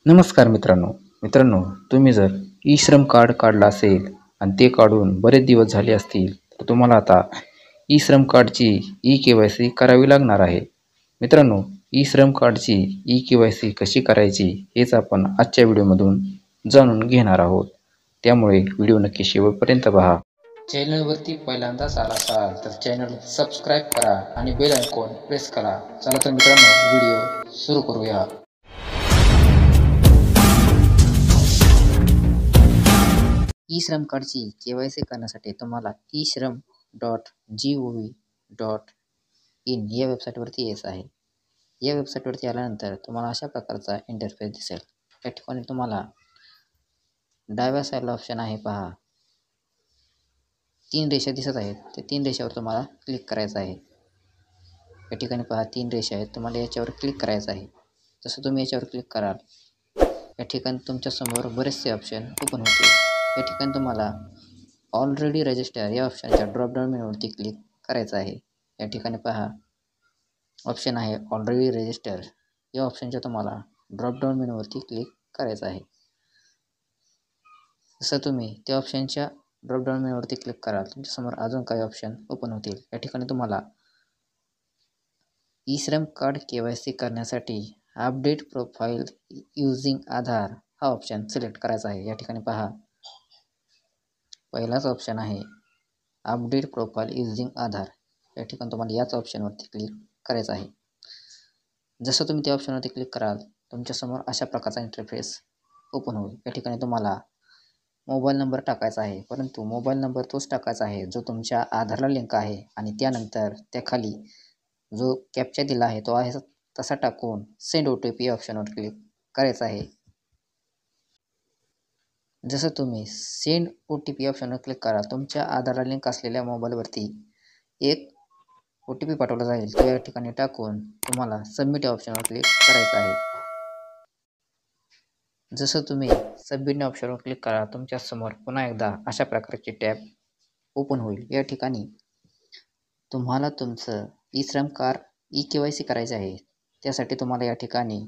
नमस्कार मित्रांनो, तुम्ही जर ई श्रम कार्ड काढलं असेल आणि ते काढून बरेच दिवस झाले असतील तर तुम्हाला आता ई श्रम कार्डची ई-के.वाय.सी करावी लागणार आहे. मित्रांनो, ई श्रम कार्डची ई-के.वाय.सी कशी करायची हेच आपण आजच्या व्हिडिओमधून जाणून घेणार आहोत. त्यामुळे व्हिडिओ नक्की शेवटपर्यंत पहा. चॅनलवरती पहिल्यांदाच आला असाल तर चॅनल सबस्क्राईब करा आणि बेल आयकॉन प्रेस करा. चला तर मित्रांनो, व्हिडिओ सुरू करूया. ई श्रम कार्डची के.वाय.सी करण्यासाठी तुम्हाला eShram.gov.in या वेबसाईटवरती यायचं आहे. या वेबसाईटवरती आल्यानंतर तुम्हाला अशा प्रकारचा इंटरफेस दिसेल. या ठिकाणी तुम्हाला डाव्या साईडला ऑप्शन आहे पहा, 3 रेषा दिसत आहेत. त्या 3 रेषावर तुम्हाला क्लिक करायचं आहे. या ठिकाणी पहा 3 रेषा आहेत, तुम्हाला याच्यावर क्लिक करायचं आहे. जसं तुम्ही याच्यावर क्लिक कराल या ठिकाणी तुमच्यासमोर बरेचसे ऑप्शन ओपन होतील. या ठिकाणी तुम्हाला ऑलरेडी रजिस्टर या ऑप्शनच्या ड्रॉपडाऊन मेनूवरती क्लिक करायचं आहे. या ठिकाणी पहा ऑप्शन आहे ऑलरेडी रजिस्टर, या ऑप्शनच्या तुम्हाला ड्रॉपडाऊन मेनूवरती क्लिक करायचं आहे. जसं तुम्ही त्या ऑप्शनच्या ड्रॉपडाऊन मेनूवरती क्लिक कराल तुमच्यासमोर अजून काही ऑप्शन ओपन होतील. या ठिकाणी तुम्हाला ई श्रम कार्ड के.वाय.सी करण्यासाठी अपडेट प्रोफाईल युजिंग आधार हा ऑप्शन सिलेक्ट करायचा आहे. या ठिकाणी पहा पहिलाच ऑप्शन आहे अपडेट प्रोफाईल युजिंग आधार. या ठिकाणी तुम्हाला याच ऑप्शनवरती क्लिक करायचं आहे. जसं तुम्ही त्या ऑप्शनवरती क्लिक कराल तुमच्यासमोर अशा प्रकारचा इंटरफेस ओपन होईल. या ठिकाणी तुम्हाला मोबाईल नंबर टाकायचा आहे, परंतु मोबाईल नंबर तोच टाकायचा आहे जो तुमच्या आधारला लिंक आहे आणि त्यानंतर त्याखाली जो कॅप्चा दिला आहे तो आहे तसा टाकून सेंड OTP या ऑप्शनवर क्लिक करायचं आहे. जसं तुम्ही सेंड OTP ऑप्शनवर क्लिक करा तुमच्या आधारला लिंक असलेल्या मोबाईलवरती एक OTP पाठवला जाईल. तो या ठिकाणी टाकून तुम्हाला सबमिट या ऑप्शनवर क्लिक करायचं आहे. जसं तुम्ही सबमिट ऑप्शनवर क्लिक करा तुमच्यासमोर पुन्हा एकदा अशा प्रकारची टॅब ओपन होईल. या ठिकाणी तुम्हाला तुमचं ई श्रम कार्ड ई-के.वाय.सी करायचे आहे. त्यासाठी तुम्हाला या ठिकाणी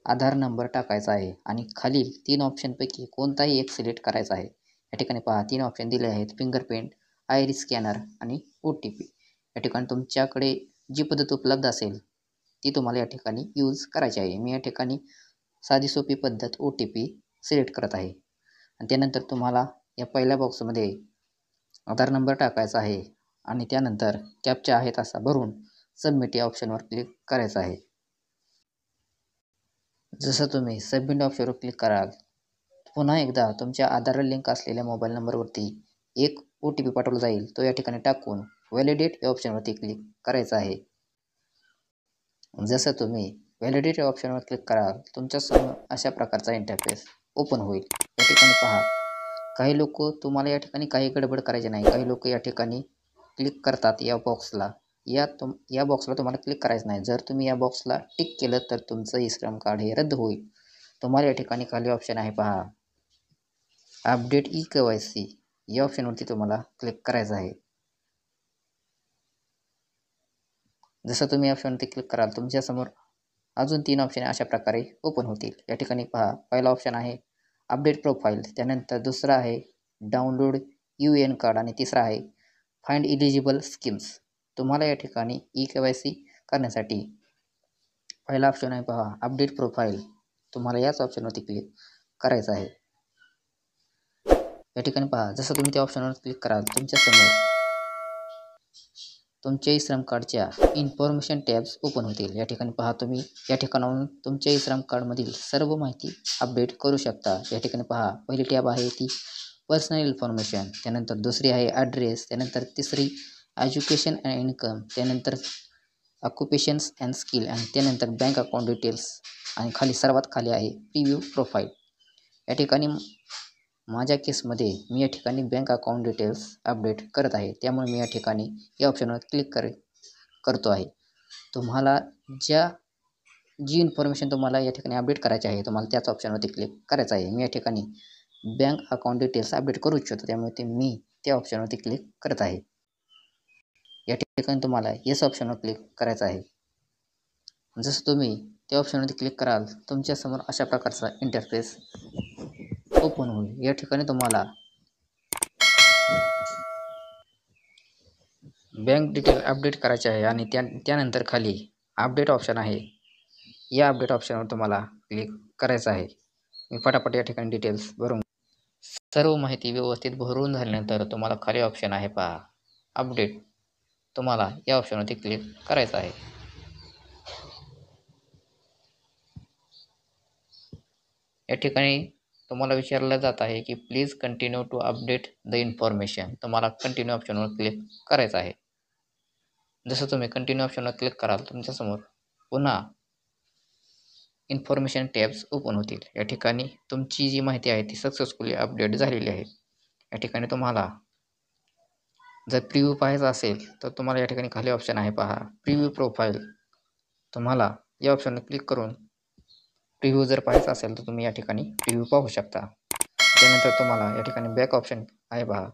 आधार नंबर टाकायचा आहे आणि खालील 3 ऑप्शनपैकी कोणताही एक सिलेक्ट करायचा आहे. या ठिकाणी पहा 3 ऑप्शन दिले आहेत, फिंगरप्रिंट, आयरिस स्कॅनर आणि OTP. या ठिकाणी तुमच्याकडे जी पद्धत उपलब्ध असेल ती तुम्हाला या ठिकाणी यूज करायची आहे. मी या ठिकाणी साधी सोपी पद्धत OTP सिलेक्ट करत आहे आणि त्यानंतर तुम्हाला या पहिल्या बॉक्समध्ये आधार नंबर टाकायचा आहे आणि त्यानंतर कॅप्चा आहे तसा भरून सबमिट या ऑप्शनवर क्लिक करायचं आहे. जसं तुम्ही सबमिट ऑप्शनवर क्लिक कराल पुन्हा एकदा तुमच्या आधारला लिंक असलेल्या मोबाईल नंबरवरती एक OTP पाठवला जाईल. तो या ठिकाणी टाकून व्हॅलिडेट या ऑप्शनवरती क्लिक करायचा आहे. जसं तुम्ही व्हॅलिडेट या ऑप्शनवर क्लिक कराल तुमच्यासमोर अशा प्रकारचा इंटरफेस ओपन होईल. या ठिकाणी पहा काही लोक तुम्हाला या ठिकाणी काही गडबड करायची नाही. काही लोक या ठिकाणी क्लिक करतात या बॉक्सला, या बॉक्सला तुम्हाला क्लिक करायचं नाही. जर तुम्ही या बॉक्सला टिक केलं तर तुमचं ई श्रम कार्ड हे रद्द होईल. तुम्हाला या ठिकाणी खाली ऑप्शन आहे पहा अपडेट ई-के.वाय.सी या ऑप्शनवरती तुम्हाला क्लिक करायचं आहे. जसं तुम्ही ऑप्शनवरती क्लिक कराल तुमच्यासमोर अजून 3 ऑप्शन अशा प्रकारे ओपन होतील. या ठिकाणी पहा पहिला ऑप्शन आहे अपडेट प्रोफाईल, त्यानंतर दुसरा आहे डाउनलोड UN कार्ड आणि तिसरा आहे फाइंड इलिजिबल स्कीम्स. तुम्हाला या ठिकाणी ई-के.वाय.सी करण्यासाठी पहिला ऑप्शन आहे पहा अपडेट प्रोफाईल, तुम्हाला याच ऑप्शनवरती क्लिक करायचं आहे. या ठिकाणी पहा जसं तुम्ही त्या ऑप्शनवर क्लिक कराल तुमच्यासमोर तुमच्या ई श्रम कार्डच्या इन्फॉर्मेशन टॅब्स ओपन होतील. या ठिकाणी पहा तुम्ही या ठिकाणाहून तुमच्या ई श्रम कार्डमधील सर्व माहिती अपडेट करू शकता. या ठिकाणी पहा पहिली टॅब आहे ती पर्सनल इन्फॉर्मेशन, त्यानंतर दुसरी आहे ॲड्रेस, त्यानंतर तिसरी एज्युकेशन अँड इन्कम, त्यानंतर ऑक्युपेशन्स अँड स्किल आणि त्यानंतर बँक अकाउंट डिटेल्स आणि खाली सर्वात खाली आहे प्रिव्ह्यू प्रोफाईल. या ठिकाणी माझ्या केसमध्ये मी या ठिकाणी बँक अकाउंट डिटेल्स अपडेट करत आहे, त्यामुळे मी या ठिकाणी या ऑप्शनवर क्लिक करतो आहे. तुम्हाला जी इन्फॉर्मेशन तुम्हाला या ठिकाणी अपडेट करायची आहे तुम्हाला त्याच ऑप्शनवरती क्लिक करायचं आहे. मी या ठिकाणी बँक अकाउंट डिटेल्स अपडेट करू इच्छितो त्यामुळे मी त्या ऑप्शनवरती क्लिक करत आहे. या ठिकाणी तुम्हाला येस ऑप्शनवर क्लिक करायचं आहे. जसं तुम्ही त्या ऑप्शनवरती क्लिक कराल तुमच्यासमोर अशा प्रकारचा इंटरफेस ओपन होईल। या ठिकाणी तुम्हाला बँक डिटेल अपडेट करायचे आहे आणि त्यानंतर खाली अपडेट ऑप्शन आहे, या अपडेट ऑप्शनवर तुम्हाला क्लिक करायचं आहे। मी फटाफट या ठिकाणी डिटेल्स भरून सर्व माहिती व्यवस्थित भरून झाल्यानंतर तुम्हाला खाली ऑप्शन आहे पहा अपडेट, तुम्हाला या ऑप्शनवरती क्लिक करायचं आहे। या ठिकाणी तुम्हाला विचारलं जात आहे की please continue to update the information, तुम्हाला कंटिन्यू ऑप्शनवर क्लिक करायचं आहे। जसं तुम्ही कंटिन्यू ऑप्शनवर क्लिक कराल तुमच्यासमोर पुन्हा इन्फॉर्मेशन टॅब्स ओपन होतील। या ठिकाणी तुमची जी माहिती आहे ती सक्सेसफुली अपडेट झालेली आहे। या ठिकाणी तुम्हाला जर प्रिव्ह्यू पाहायचा असेल तर तुम्हाला या ठिकाणी खाली ऑप्शन आहे पहा प्रिव्ह्यू प्रोफाईल, तुम्हाला या ऑप्शनवर क्लिक करून प्रिव्ह्यू जर पाहायचा असेल तर तुम्ही या ठिकाणी प्रिव्ह्यू पाहू शकता। त्यानंतर तुम्हाला या ठिकाणी बॅक ऑप्शन आहे पहा,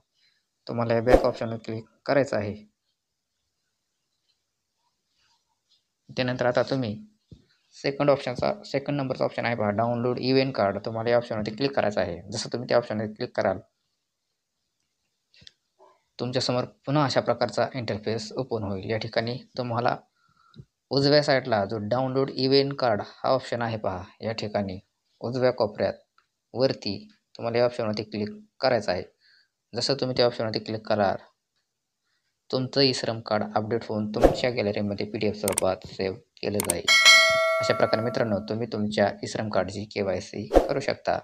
तुम्हाला या बॅक ऑप्शनवर क्लिक करायचं आहे। त्यानंतर आता तुम्ही सेकंड नंबरचा ऑप्शन आहे पहा डाउनलोड इव्हेंट कार्ड, तुम्हाला या ऑप्शनवरती क्लिक करायचं आहे। जसं तुम्ही त्या ऑप्शनवर क्लिक कराल तुमच्यासमोर पुन्हा अशा प्रकारचा इंटरफेस ओपन होईल। या ठिकाणी तुम्हाला उजव्या साईडला जो डाउनलोड इव्हेंट कार्ड हा ऑप्शन आहे पहा, या ठिकाणी उजव्या कोपऱ्यात वरती तुम्हाला या ऑप्शनवरती क्लिक करायचं आहे। जसं तुम्ही त्या ऑप्शनवरती क्लिक कराल तुमचं ई श्रम कार्ड अपडेट होऊन तुमच्या गॅलरीमध्ये PDF स्वरूपात सेव्ह केलं जाईल। अशा प्रकारे मित्रांनो तुम्ही तुमच्या ई श्रम कार्डची KYC करू शकता।